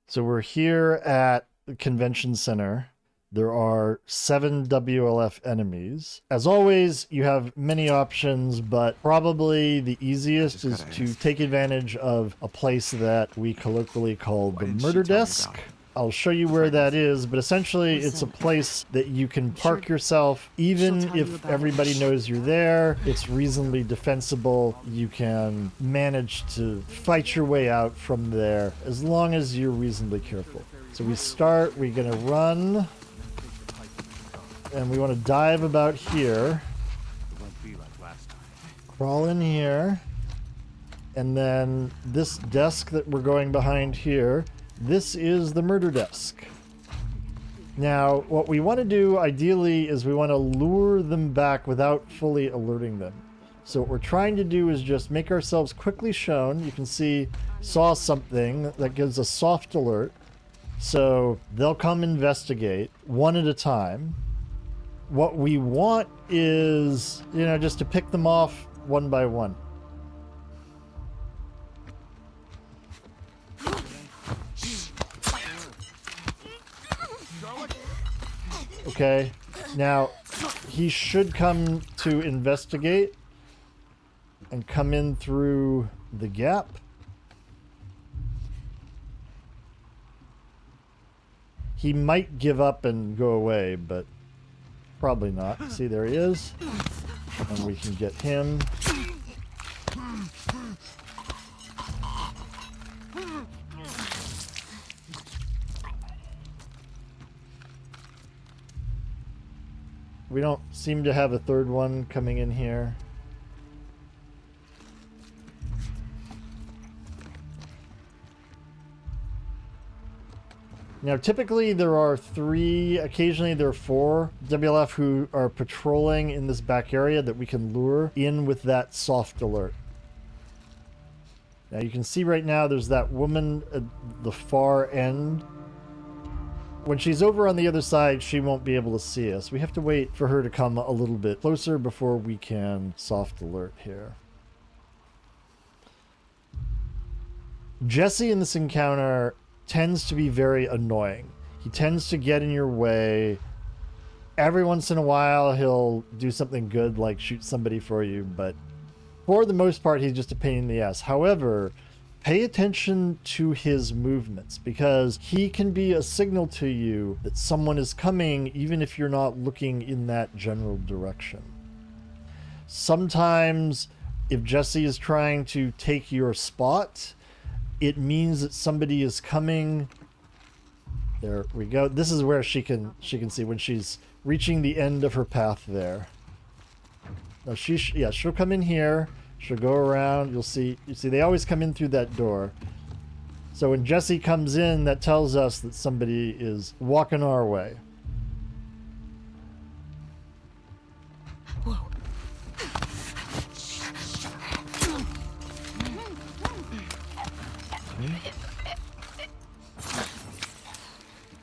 So we're here at the convention center. There are 7 WLF enemies. As always, you have many options, but probably the easiest is to take advantage of a place that we colloquially call the murder desk. I'll show you where that is, but essentially it's a place that you can park yourself even if everybody knows you're there. It's reasonably defensible. You can manage to fight your way out from there as long as you're reasonably careful. So we're gonna run, and we want to dive about here. Crawl in here, and then this desk that we're going behind here, this is the murder desk. Now, what we want to do ideally is we want to lure them back without fully alerting them. So what we're trying to do is just make ourselves quickly shown. You can see, saw something that gives a soft alert. So they'll come investigate one at a time. What we want is, just to pick them off one by one. Okay, now he should come to investigate and come in through the gap. He might give up and go away, but probably not. See, there he is. And we can get him. We don't seem to have a third one coming in here. Now, typically there are 3, occasionally there are 4 WLF who are patrolling in this back area that we can lure in with that soft alert. Now you can see right now there's that woman at the far end. When she's over on the other side, she won't be able to see us. We have to wait for her to come a little bit closer before we can soft alert here. Jesse in this encounter tends to be very annoying. He tends to get in your way. Every once in a while, he'll do something good like shoot somebody for you, but for the most part, he's just a pain in the ass. However, pay attention to his movements, because he can be a signal to you that someone is coming even if you're not looking in that general direction. Sometimes if Jesse is trying to take your spot, it means that somebody is coming. There we go. This is where she can see when she's reaching the end of her path there. Now she'll come in here. She'll go around. You see they always come in through that door. So when Jesse comes in, that tells us that somebody is walking our way. Whoa.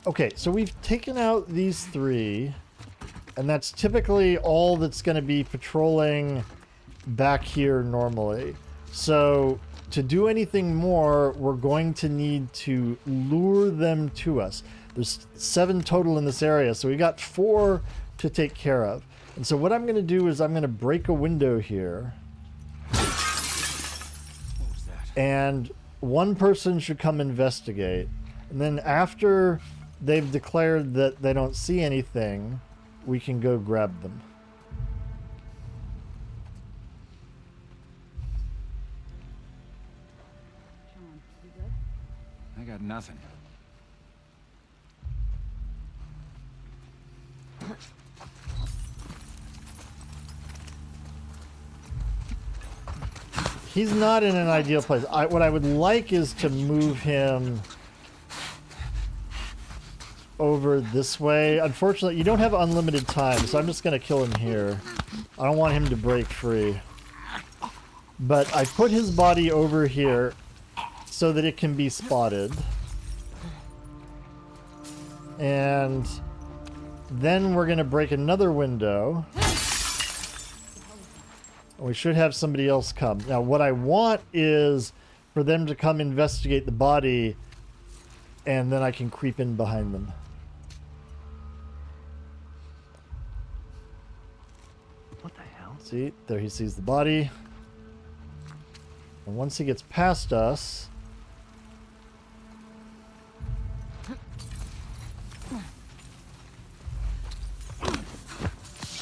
Okay, so we've taken out these 3, and that's typically all that's going to be patrolling back here normally. So to do anything more, we're going to need to lure them to us. There's 7 total in this area, so we got 4 to take care of. And so what I'm going to do is I'm going to break a window here. What was that? And one person should come investigate. And then after they've declared that they don't see anything, we can go grab them. I got nothing. He's not in an ideal place. What I would like is to move him over this way. Unfortunately, you don't have unlimited time, so I'm just going to kill him here. I don't want him to break free. But I put his body over here so that it can be spotted. And then we're going to break another window. We should have somebody else come. Now, what I want is for them to come investigate the body and then I can creep in behind them. What the hell? See, there he sees the body. And once he gets past us,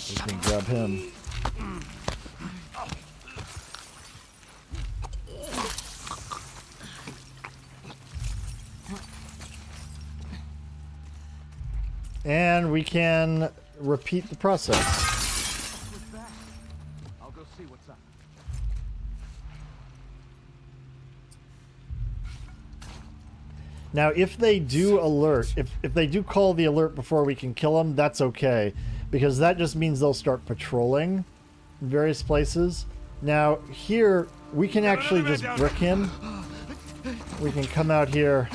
we can grab him. And we can repeat the process. I'll go see what's up. Now, if they do alert, if they do call the alert before we can kill them, that's okay. Because that just means they'll start patrolling in various places. Now, here, we can actually just brick him. We can come out here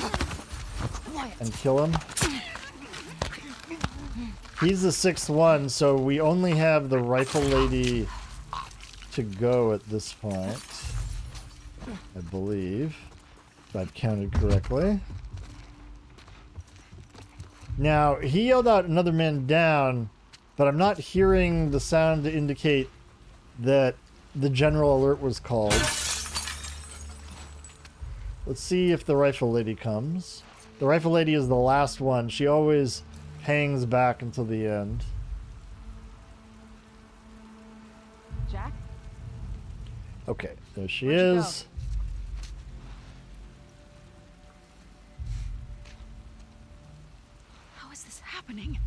and kill him. He's the 6th one, so we only have the rifle lady to go at this point. I believe, if I've counted correctly. Now, he yelled out another man down, but I'm not hearing the sound to indicate that the general alert was called. Let's see if the rifle lady comes. The rifle lady is the last one. She always hangs back until the end. Jack? Okay, there she Where'd you is. How is this happening?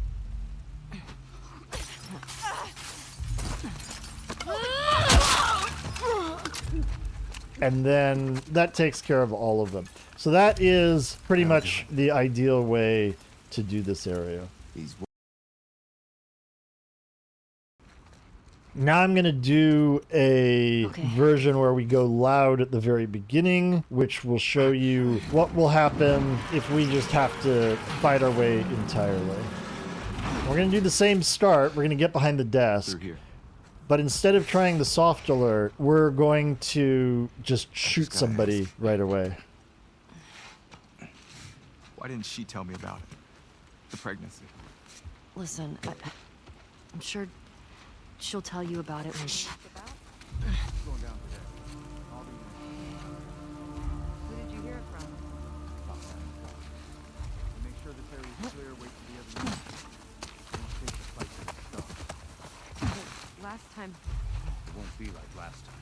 And then that takes care of all of them. So that is pretty much the ideal way to do this area. He's Now I'm going to do a version where we go loud at the very beginning, which will show you what will happen if we just have to fight our way entirely. We're going to do the same start. We're going to get behind the desk. through here. But instead of trying the soft alert, we're going to just shoot somebody right away. Why didn't she tell me about it? The pregnancy. Listen, I'm sure she'll tell you about it when she... Going down there. I'll be Who did you hear it from? Make sure this area is clear. Wait for the other units. Don't take the fight to the start. Last time... It won't be like last time.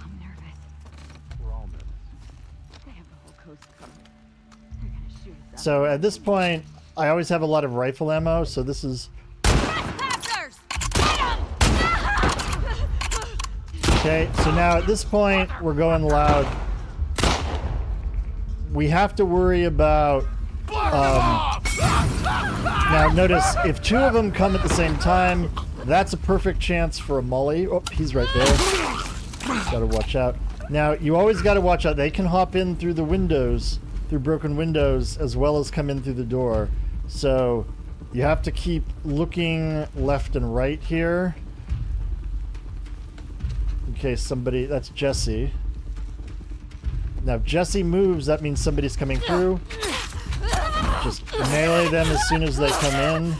I'm nervous. We're all nervous. They have the whole coast covered. They're gonna shoot us up. So at this point, I always have a lot of rifle ammo, so this is... Trespassers! Okay, so now at this point, we're going loud. We have to worry about... now notice, if 2 of them come at the same time, that's a perfect chance for a molly. Oh, he's right there. Gotta watch out. Now, you always gotta watch out. They can hop in through the windows, through broken windows, as well as come in through the door. So, you have to keep looking left and right here. In case somebody... That's Jesse. Now, if Jesse moves, that means somebody's coming through. Just melee them as soon as they come in.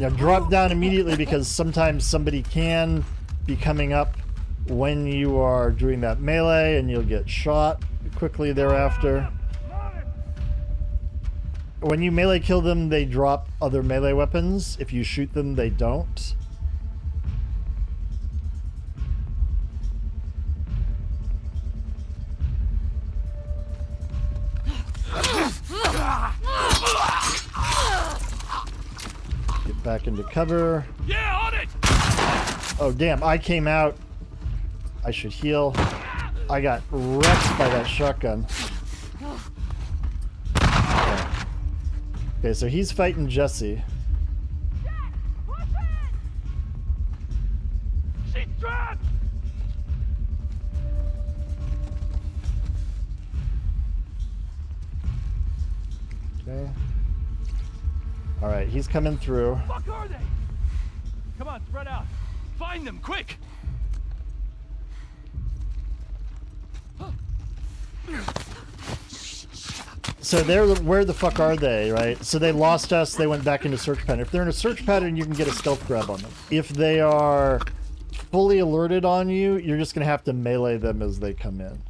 Now, drop down immediately because sometimes somebody can be coming up when you are doing that melee and you'll get shot quickly thereafter. When you melee kill them, they drop other melee weapons. If you shoot them, they don't. Get back into cover. Yeah, on it! Oh, damn, I came out. I should heal. I got wrecked by that shotgun. Okay, so he's fighting Jesse. She's trapped! Okay. Alright, he's coming through. Fuck are they? Come on, spread out. Find them, quick! So they're where the fuck are they, right? So they lost us, they went back into search pattern. If they're in a search pattern, you can get a stealth grab on them. If they are fully alerted on you, you're just gonna have to melee them as they come in.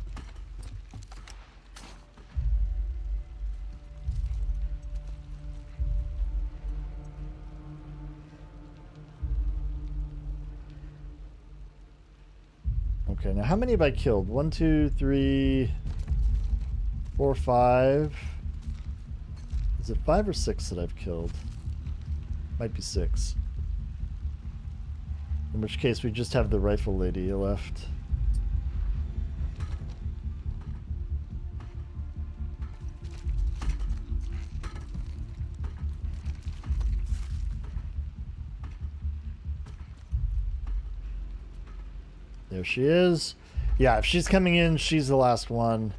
Okay, now how many have I killed? 1, 2, 3, 4, 5. Is it 5 or 6 that I've killed? Might be 6. In which case we just have the rifle lady left. There she is. Yeah, if she's coming in, she's the last one.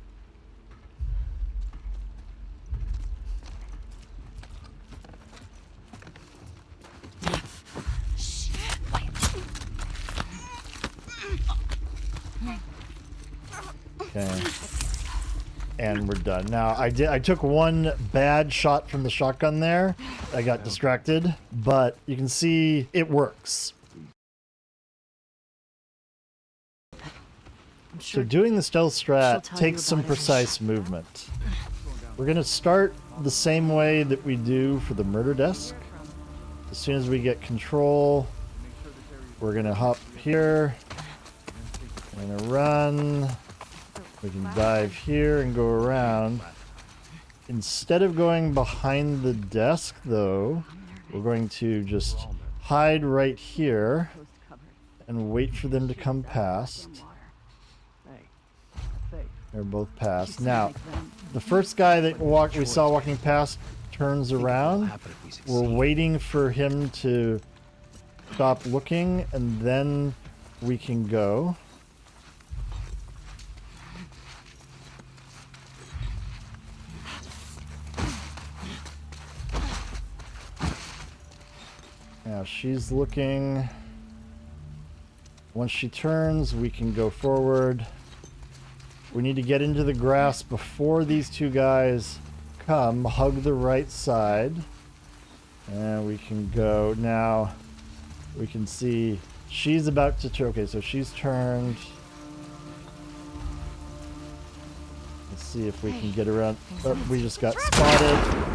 Okay. And we're done. Now, I took one bad shot from the shotgun there. I got distracted, but you can see it works. So doing the stealth strat takes some precise movement. We're going to start the same way that we do for the murder desk. As soon as we get control, we're going to hop here. We're going to run. We can dive here and go around. Instead of going behind the desk, though, we're going to just hide right here and wait for them to come past. They're both past. Now, the first guy that we saw walking past turns around. We're waiting for him to stop looking, and then we can go. Now she's looking. Once she turns, we can go forward. We need to get into the grass before these two guys come. Hug the right side. And we can go. Now, we can see she's about to turn. Okay, so she's turned. Let's see if we can get around. Oh, we just got spotted.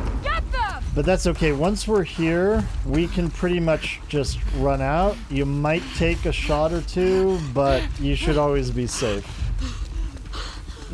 But that's okay. Once we're here, we can pretty much just run out. You might take a shot or two, but you should always be safe.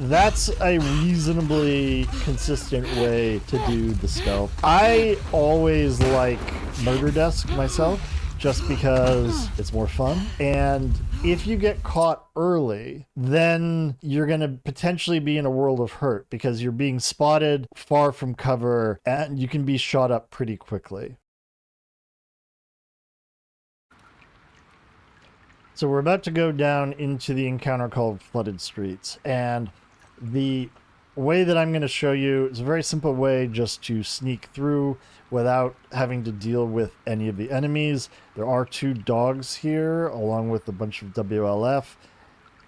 That's a reasonably consistent way to do the stealth. I always like Murder Desk myself, just because it's more fun. And if you get caught early, then you're going to potentially be in a world of hurt because you're being spotted far from cover and you can be shot up pretty quickly. So we're about to go down into the encounter called Flooded Streets, and the way that I'm going to show you is a very simple way just to sneak through without having to deal with any of the enemies. There are 2 dogs here along with a bunch of WLF,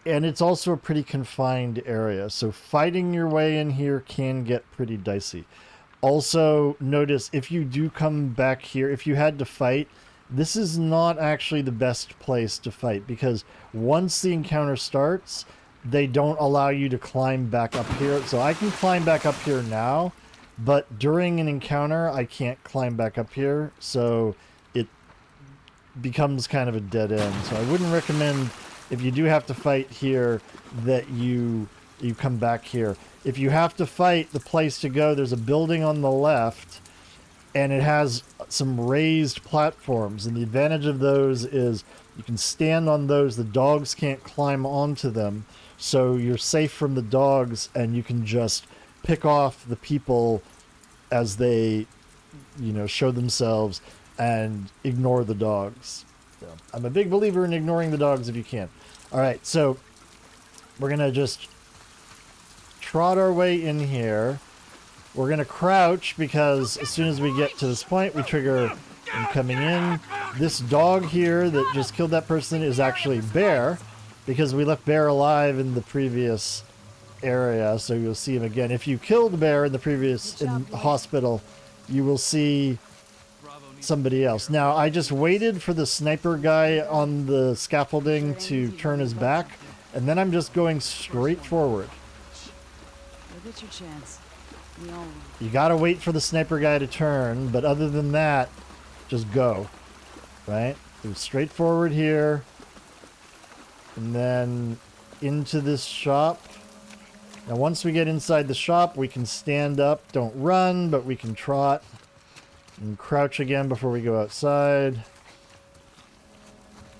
and it's also a pretty confined area, so fighting your way in here can get pretty dicey. Also, notice if you do come back here, if you had to fight, this is not actually the best place to fight, because once the encounter starts, they don't allow you to climb back up here. So I can climb back up here now, but during an encounter, I can't climb back up here. So it becomes kind of a dead end. So I wouldn't recommend, if you do have to fight here, that you come back here. If you have to fight, the place to go, there's a building on the left, and it has some raised platforms. And the advantage of those is you can stand on those. The dogs can't climb onto them. So you're safe from the dogs, and you can just pick off the people as they, show themselves and ignore the dogs. So I'm a big believer in ignoring the dogs if you can. All right, so we're going to just trot our way in here. We're going to crouch because as soon as we get to this point, we trigger coming in. This dog here that just killed that person is actually Bear, because we left Bear alive in the previous area, so you'll see him again. If you killed Bear in the previous hospital, you will see somebody else. Now, I just waited for the sniper guy on the scaffolding to turn his back, and then I'm just going straight forward. You'll get your chance. We all will. You gotta wait for the sniper guy to turn, but other than that, just go. Right? Go straight forward here, and then into this shop. Now, once we get inside the shop, we can stand up. Don't run, but we can trot. And crouch again before we go outside.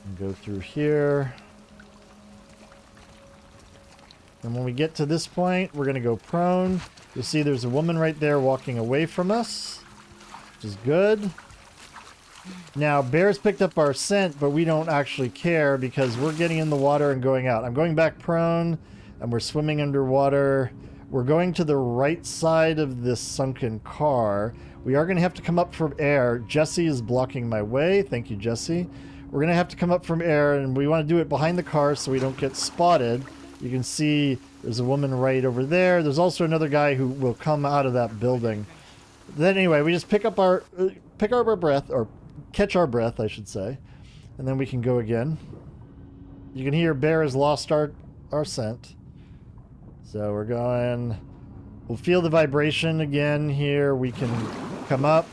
And go through here. And when we get to this point, we're going to go prone. You'll see there's a woman right there walking away from us, which is good. Now, Bear's picked up our scent, but we don't actually care because we're getting in the water and going out. I'm going back prone, and we're swimming underwater. We're going to the right side of this sunken car. We are going to have to come up from air. Jesse is blocking my way. Thank you, Jesse. We're going to have to come up from air, and we want to do it behind the car so we don't get spotted. You can see there's a woman right over there. There's also another guy who will come out of that building. Then anyway, we just pick up our breath, or catch our breath, I should say, and then we can go again. You can hear Bear has lost our scent. So we're going. We'll feel the vibration again here. We can come up.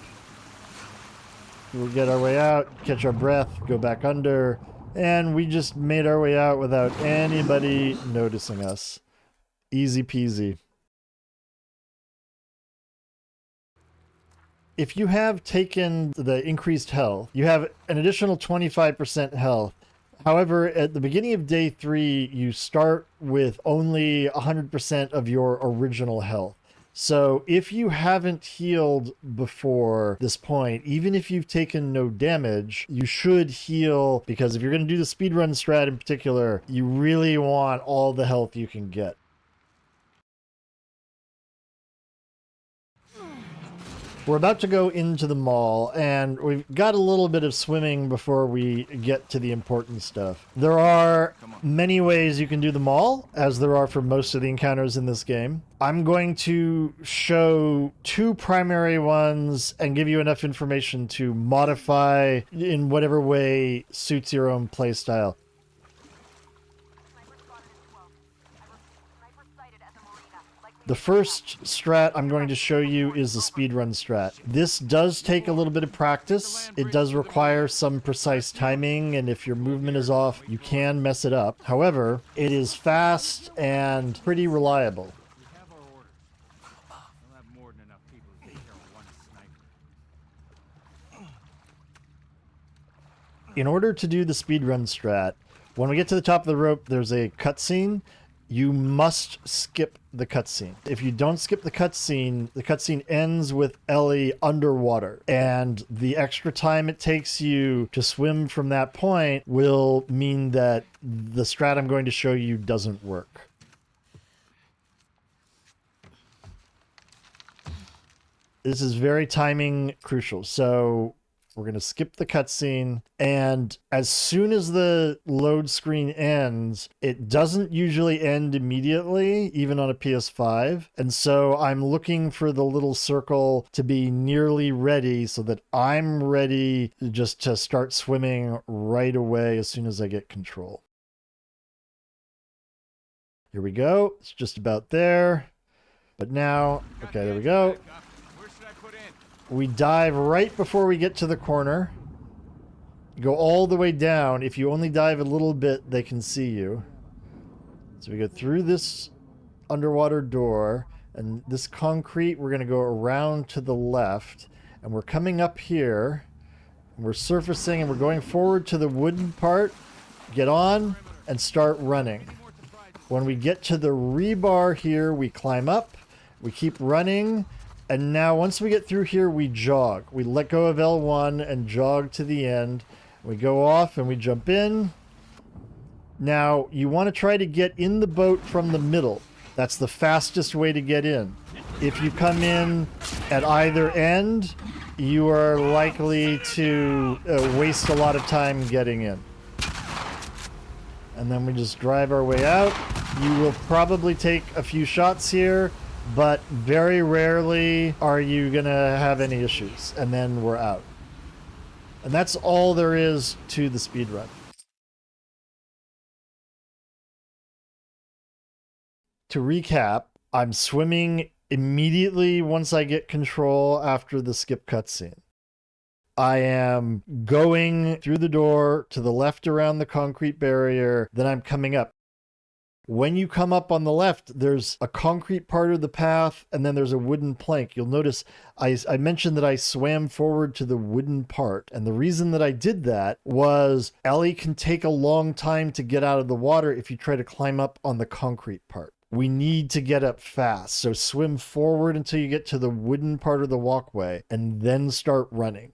We'll get our way out, catch our breath, go back under, and we just made our way out without anybody noticing us. Easy peasy. If you have taken the increased health, you have an additional 25% health. However, at the beginning of day 3, you start with only 100% of your original health. So if you haven't healed before this point, even if you've taken no damage, you should heal, because if you're going to do the speedrun strat in particular, you really want all the health you can get. We're about to go into the mall, and we've got a little bit of swimming before we get to the important stuff. There are many ways you can do the mall, as there are for most of the encounters in this game. I'm going to show 2 primary ones and give you enough information to modify in whatever way suits your own playstyle. The first strat I'm going to show you is the speedrun strat. This does take a little bit of practice. It does require some precise timing, and if your movement is off, you can mess it up. However, it is fast and pretty reliable. We have our orders. We'll have more than enough people to take care of one sniper. In order to do the speedrun strat, when we get to the top of the rope, there's a cutscene. You must skip the cutscene. If you don't skip the cutscene ends with Ellie underwater, and the extra time it takes you to swim from that point will mean that the strat I'm going to show you doesn't work. This is very timing crucial. So we're going to skip the cutscene, and as soon as the load screen ends, it doesn't usually end immediately, even on a PS5. And so I'm looking for the little circle to be nearly ready so that I'm ready just to start swimming right away as soon as I get control. Here we go. It's just about there. But now, okay, there we go. Where should I put in? We dive right before we get to the corner. You go all the way down. If you only dive a little bit, they can see you. So we go through this underwater door, and this concrete, we're going to go around to the left, and we're coming up here, and we're surfacing, and we're going forward to the wooden part. Get on and start running. When we get to the rebar here, we climb up, we keep running. And now once we get through here, we jog. We let go of L1 and jog to the end. We go off and we jump in. Now, you want to try to get in the boat from the middle. That's the fastest way to get in. If you come in at either end, you are likely to waste a lot of time getting in. And then we just drive our way out. You will probably take a few shots here, but very rarely are you going to have any issues, and then we're out. And that's all there is to the speedrun. To recap, I'm swimming immediately once I get control after the skip cutscene. I am going through the door to the left around the concrete barrier, then I'm coming up. When you come up on the left, there's a concrete part of the path, and then there's a wooden plank. You'll notice I mentioned that I swam forward to the wooden part, and the reason that I did that was Ellie can take a long time to get out of the water if you try to climb up on the concrete part. We need to get up fast, so swim forward until you get to the wooden part of the walkway, and then start running.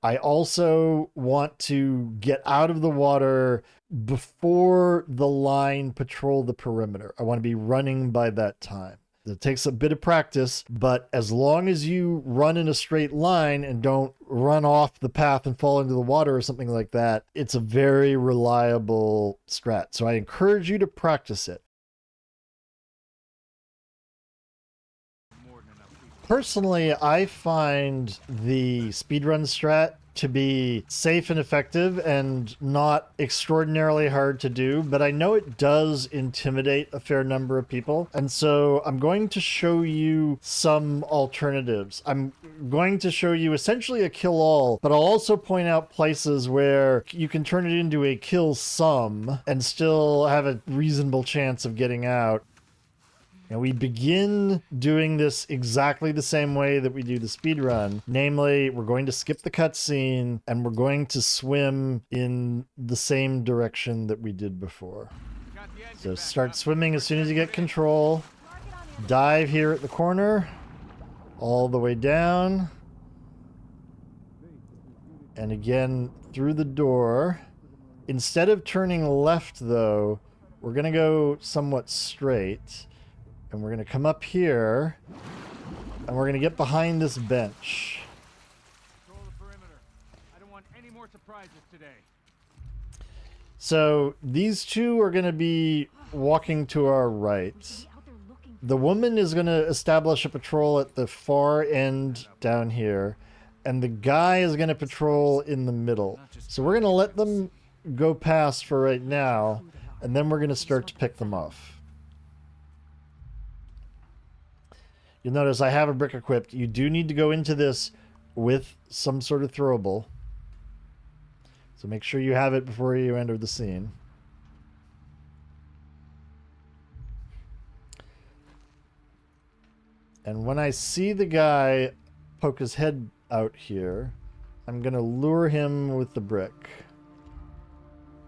I also want to get out of the water before the line patrol the perimeter. I want to be running by that time. It takes a bit of practice, but as long as you run in a straight line and don't run off the path and fall into the water or something like that, it's a very reliable strat. So I encourage you to practice it. Personally, I find the speedrun strat to be safe and effective and not extraordinarily hard to do, but I know it does intimidate a fair number of people. And so I'm going to show you some alternatives. I'm going to show you essentially a kill all, but I'll also point out places where you can turn it into a kill some and still have a reasonable chance of getting out. And we begin doing this exactly the same way that we do the speedrun. Namely, we're going to skip the cutscene and we're going to swim in the same direction that we did before. So start swimming as soon as you get control. Dive here at the corner, all the way down. And again, through the door. Instead of turning left, though, we're going to go somewhat straight. And we're going to come up here, and we're going to get behind this bench. Control the perimeter. I don't want any more surprises today. So these two are going to be walking to our right. The woman is going to establish a patrol at the far end down here, and the guy is going to patrol in the middle. So we're going to let them go past for right now, and then we're going to start to pick them off. You'll notice I have a brick equipped. You do need to go into this with some sort of throwable. So make sure you have it before you enter the scene. And when I see the guy poke his head out here, I'm going to lure him with the brick.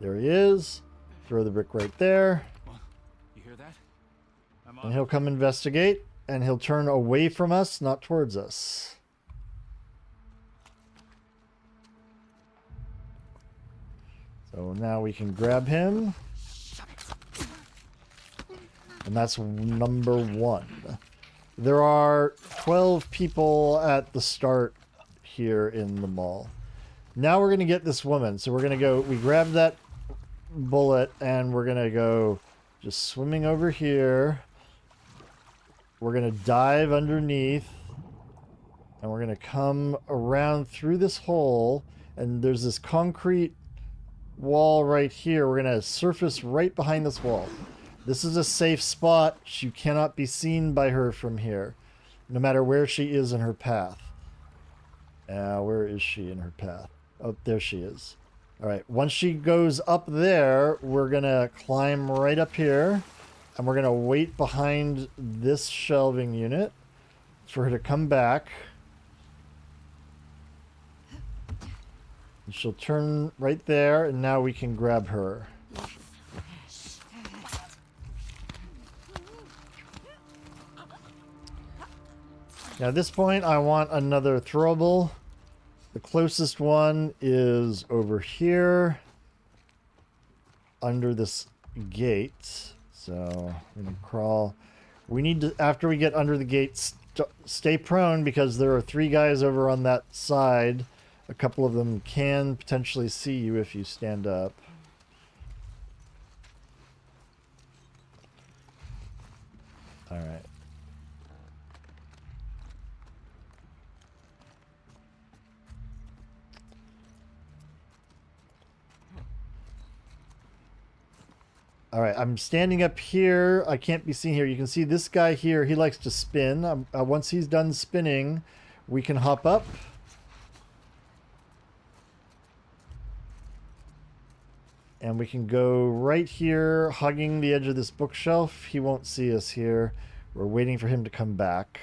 There he is. Throw the brick right there. You hear that? And he'll come investigate. And he'll turn away from us, not towards us. So now we can grab him. And that's number one. There are 12 people at the start here in the mall. Now we're going to get this woman. So we're going to go, we grab that bullet and we're going to go just swimming over here. We're going to dive underneath, and we're going to come around through this hole, and there's this concrete wall right here. We're going to surface right behind this wall. This is a safe spot. You cannot be seen by her from here, no matter where she is in her path. Where is she in her path? Oh, there she is. All right, once she goes up there, we're going to climb right up here. And we're going to wait behind this shelving unit for her to come back. And she'll turn right there, and now we can grab her. Now at this point, I want another throwable. The closest one is over here, under this gate. So we're going to crawl. We need to, after we get under the gate, stay prone because there are 3 guys over on that side. A couple of them can potentially see you if you stand up. All right. All right, I'm standing up here. I can't be seen here. You can see this guy here. He likes to spin. Once he's done spinning, we can hop up. And we can go right here, hugging the edge of this bookshelf. He won't see us here. We're waiting for him to come back.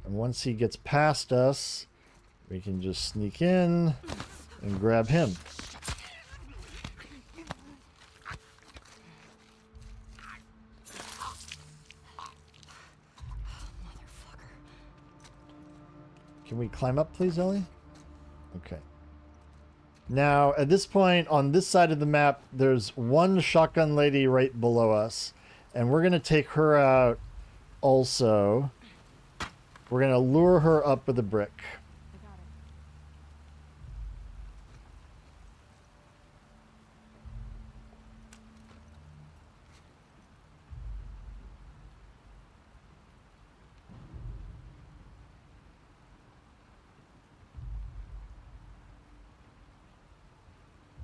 And once he gets past us, we can just sneak in and grab him. Can we climb up, please, Ellie? Okay. Now, at this point, on this side of the map, there's one shotgun lady right below us. And we're going to take her out also. We're going to lure her up with a brick.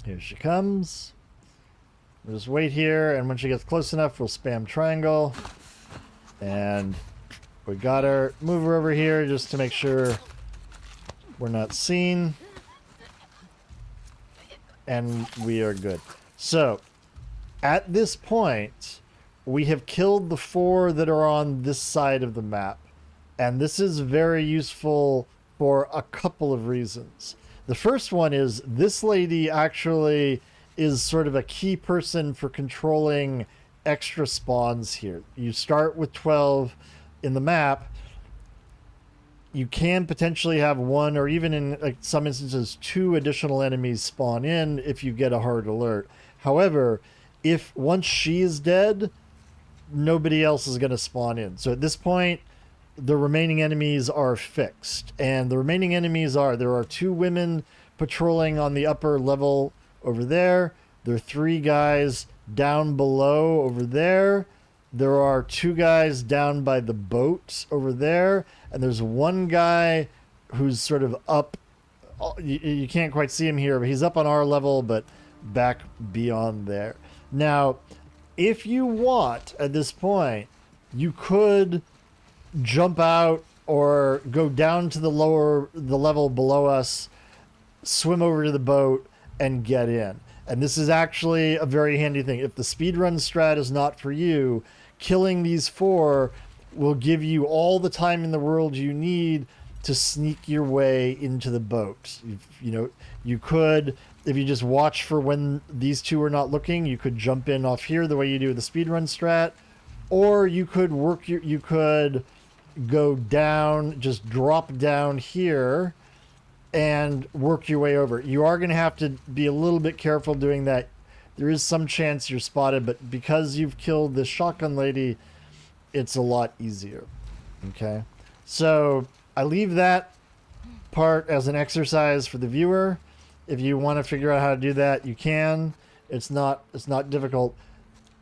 Here she comes. We'll just wait here, and when she gets close enough, we'll spam triangle. And we got her. Move her over here just to make sure we're not seen. And we are good. So, at this point, we have killed the 4 that are on this side of the map. And this is very useful for a couple of reasons. The first one is this lady actually is sort of a key person for controlling extra spawns here. You start with 12 in the map. You can potentially have 1 or even in some instances 2 additional enemies spawn in if you get a hard alert. However, if once she is dead, nobody else is going to spawn in. So at this point, the remaining enemies are fixed. And the remaining enemies are, there are 2 women patrolling on the upper level over there. There are 3 guys down below over there. There are 2 guys down by the boat over there. And there's 1 guy who's sort of up. You can't quite see him here, but he's up on our level, but back beyond there. Now, if you want, at this point, you could jump out or go down to the level below us, swim over to the boat, and get in. And this is actually a very handy thing. If the speedrun strat is not for you, killing these 4 will give you all the time in the world you need to sneak your way into the boat. You know, you could, if you just watch for when these 2 are not looking, you could jump in off here the way you do with the speedrun strat, or you could you could go down, just drop down here and work your way over. You are going to have to be a little bit careful doing that. There is some chance you're spotted, but because you've killed this shotgun lady, it's a lot easier. Okay? So I leave that part as an exercise for the viewer. If you want to figure out how to do that, you can. It's not difficult.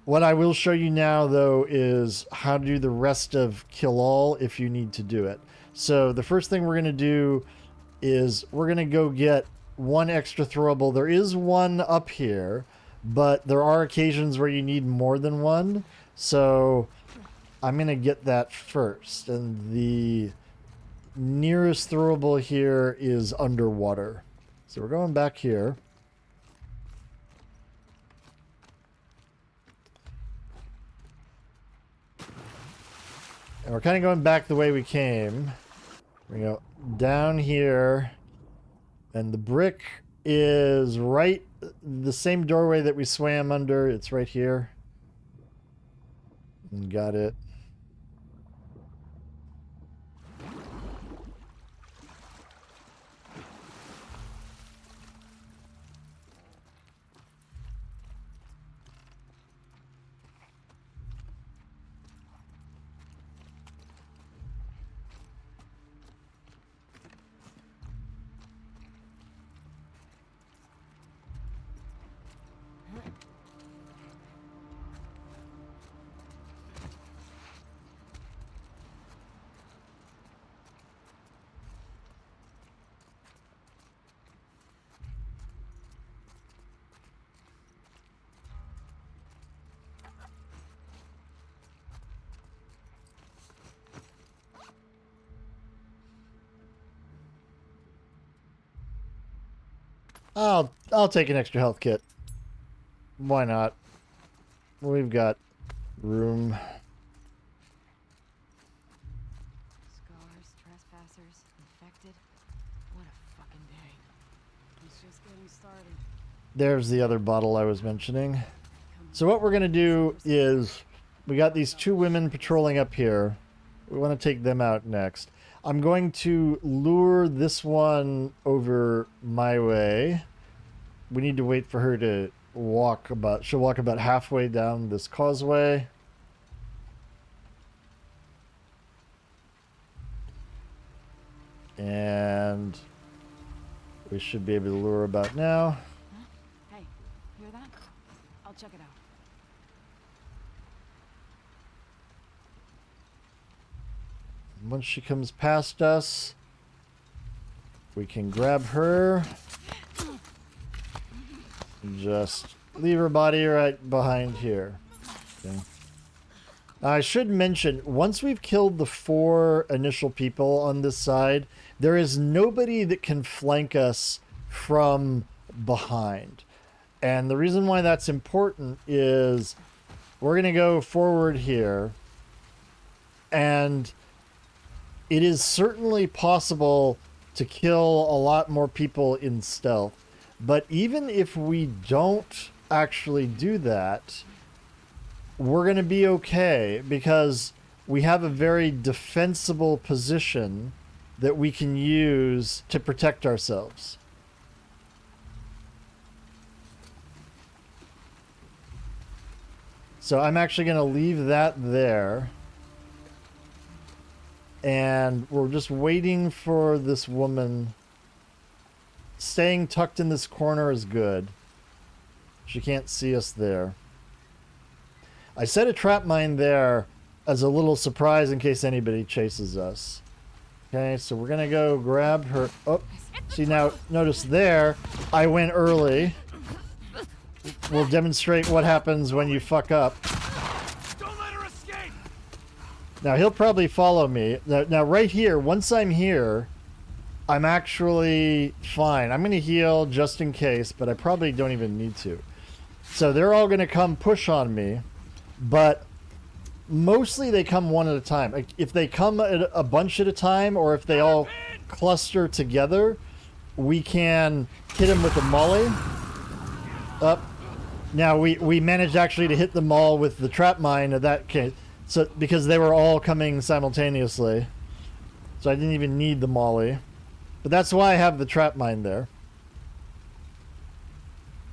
What I will show you now, though, is how to do the rest of Kill All if you need to do it. So the first thing we're going to do is we're going to go get 1 extra throwable. There is 1 up here, but there are occasions where you need more than 1. So I'm going to get that first. And the nearest throwable here is underwater. So we're going back here. And we're kind of going back the way we came. We go down here. And the brick is right the same doorway that we swam under. It's right here. And got it. I'll take an extra health kit. Why not? We've got room. Scars, trespassers, infected. What a fucking day. It's just getting started. There's the other bottle I was mentioning. So what we're going to do is, we got these two women patrolling up here. We want to take them out next. I'm going to lure this one over my way. We need to wait for her to walk about... She'll walk about halfway down this causeway. And we should be able to lure about now. Huh? Hey, hear that? I'll check it out. Once she comes past us, we can grab her. Just leave her body right behind here. Okay. I should mention, once we've killed the 4 initial people on this side, there is nobody that can flank us from behind. And the reason why that's important is we're going to go forward here, and it is certainly possible to kill a lot more people in stealth. But even if we don't actually do that, we're going to be okay because we have a very defensible position that we can use to protect ourselves. So I'm actually going to leave that there. And we're just waiting for this woman. Staying tucked in this corner is good. She can't see us there. I set a trap mine there as a little surprise in case anybody chases us. Okay, so we're gonna go grab her. Oh, see now, notice there, I went early. We'll demonstrate what happens when you fuck up. Don't let her escape! Now he'll probably follow me. Now right here, once I'm here, I'm actually fine. I'm gonna heal just in case, but I probably don't even need to. So they're all gonna come push on me, but mostly they come one at a time. Like, if they come a bunch at a time, or if they all cluster together, we can hit them with the molly. Up. Now we managed actually to hit them all with the trap mine in that case. So because they were all coming simultaneously. So I didn't even need the molly. But that's why I have the trap mine there.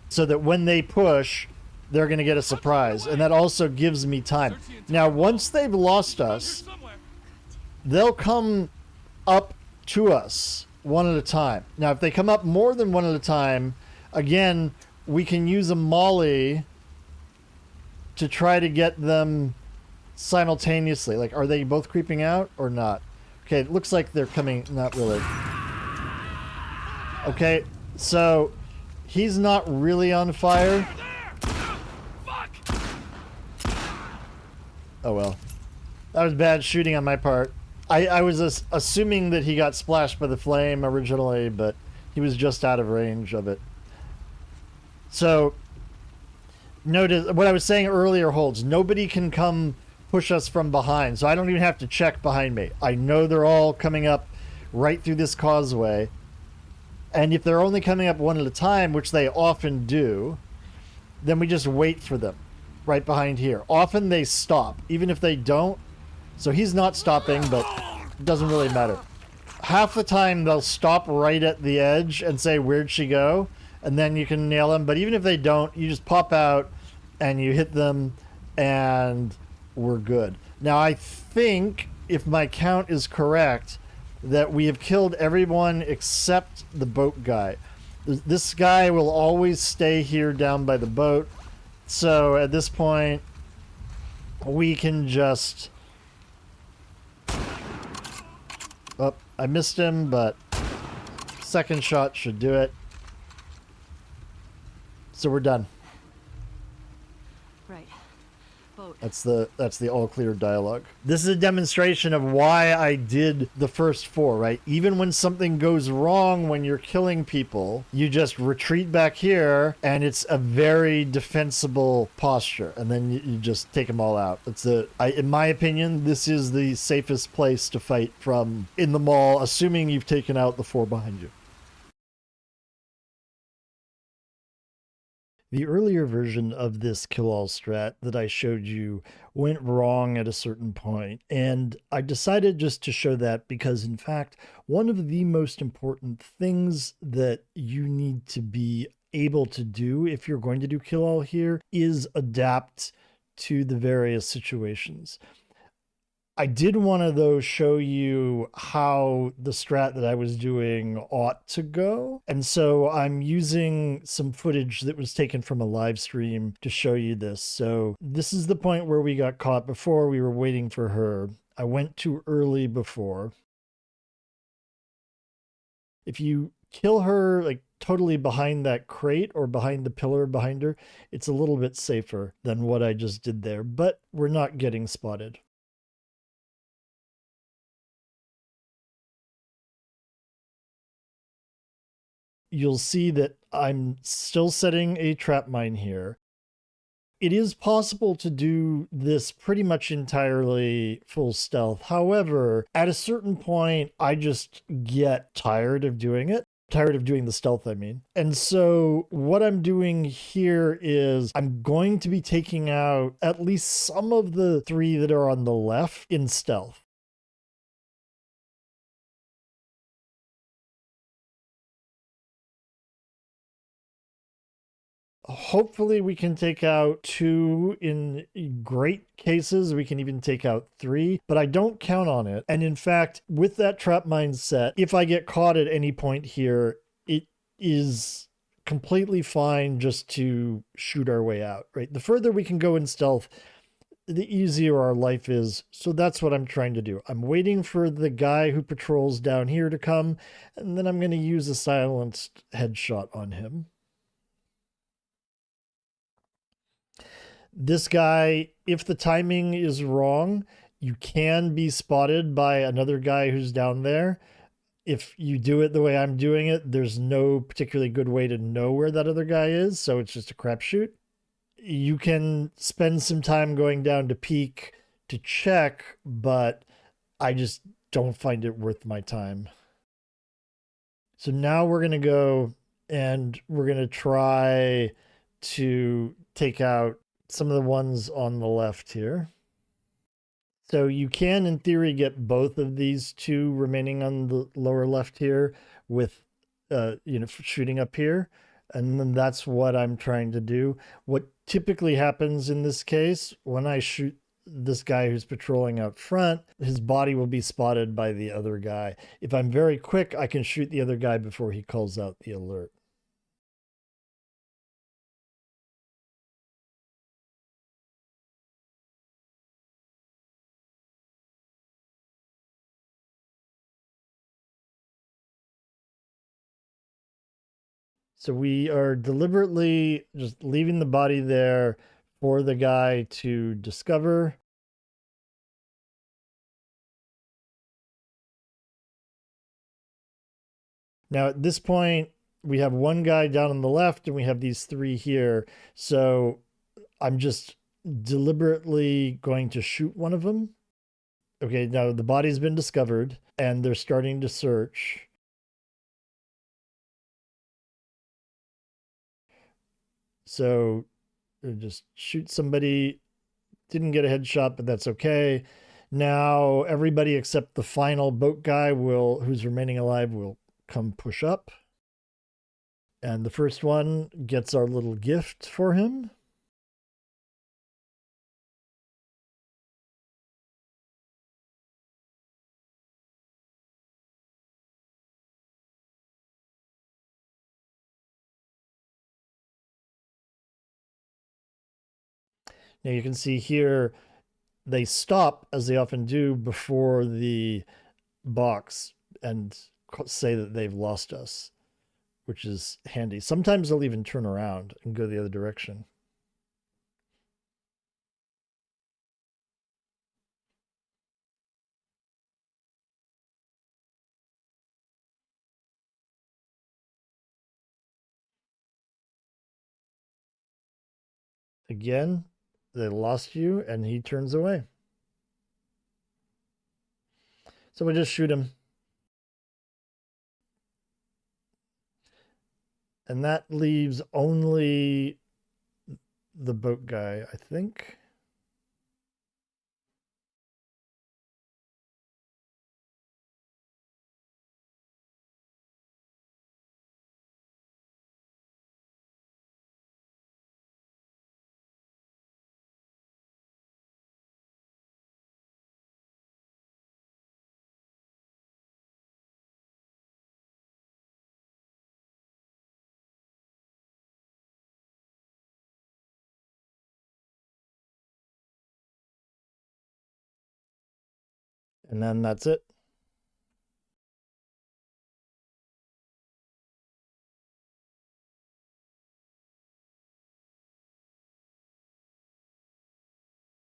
So that when they push, they're going to get a surprise. And that also gives me time. Now, once they've lost us, they'll come up to us one at a time. Now, if they come up more than one at a time, again, we can use a molly to try to get them simultaneously. Like, are they both creeping out or not? Okay, it looks like they're coming. Not really. Okay, so he's not really on fire. Oh well. That was bad shooting on my part. I was assuming that he got splashed by the flame originally, but he was just out of range of it. So, notice what I was saying earlier holds. Nobody can come push us from behind, so I don't even have to check behind me. I know they're all coming up right through this causeway. And if they're only coming up one at a time, which they often do, then we just wait for them right behind here. Often they stop, even if they don't. So he's not stopping, but it doesn't really matter. Half the time they'll stop right at the edge and say, "Where'd she go?" And then you can nail them. But even if they don't, you just pop out and you hit them and we're good. Now I think, if my count is correct, that we have killed everyone except the boat guy. This guy will always stay here down by the boat. So at this point, we can just... Oh, I missed him, but second shot should do it. So we're done. Right. boat. That's the all clear dialogue. This is a demonstration of why I did the first 4, right? Even when something goes wrong when you're killing people, you just retreat back here and it's a very defensible posture. And then you just take them all out. In my opinion, this is the safest place to fight from in the mall, assuming you've taken out the 4 behind you. The earlier version of this kill-all strat that I showed you went wrong at a certain point, and I decided just to show that because, in fact, one of the most important things that you need to be able to do if you're going to do kill-all here is adapt to the various situations. I did want to, though, show you how the strat that I was doing ought to go. And so I'm using some footage that was taken from a live stream to show you this. So this is the point where we got caught before. We were waiting for her. I went too early before. If you kill her like totally behind that crate or behind the pillar behind her, it's a little bit safer than what I just did there, but we're not getting spotted. You'll see that I'm still setting a trap mine here. It is possible to do this pretty much entirely full stealth. However, at a certain point, I just get tired of doing it. Tired of doing the stealth, I mean. And so what I'm doing here is I'm going to be taking out at least some of the 3 that are on the left in stealth. Hopefully we can take out 2. In great cases, we can even take out 3, but I don't count on it. And in fact, with that trap mindset, if I get caught at any point here, it is completely fine just to shoot our way out, right? The further we can go in stealth, the easier our life is. So that's what I'm trying to do. I'm waiting for the guy who patrols down here to come, and then I'm going to use a silenced headshot on him. This guy, if the timing is wrong, you can be spotted by another guy who's down there. If you do it the way I'm doing it, there's no particularly good way to know where that other guy is, so it's just a crapshoot. You can spend some time going down to peek to check, but I just don't find it worth my time. So now we're going to go and we're going to try to take out some of the ones on the left here. So you can, in theory, get both of these 2 remaining on the lower left here with, shooting up here. And then that's what I'm trying to do. What typically happens in this case, when I shoot this guy who's patrolling out front, his body will be spotted by the other guy. If I'm very quick, I can shoot the other guy before he calls out the alert. So we are deliberately just leaving the body there for the guy to discover. Now at this point, we have 1 guy down on the left and we have these 3 here. So I'm just deliberately going to shoot one of them. Okay, now the body's been discovered and they're starting to search. So just shoot somebody. Didn't get a headshot, but that's okay. Now everybody except the final boat guy who's remaining alive will come push up. And the first one gets our little gift for him. Now you can see here, they stop, as they often do, before the box and say that they've lost us, which is handy. Sometimes they'll even turn around and go the other direction. Again, they lost you, and he turns away. So we just shoot him. And that leaves only the boat guy, I think. And then that's it.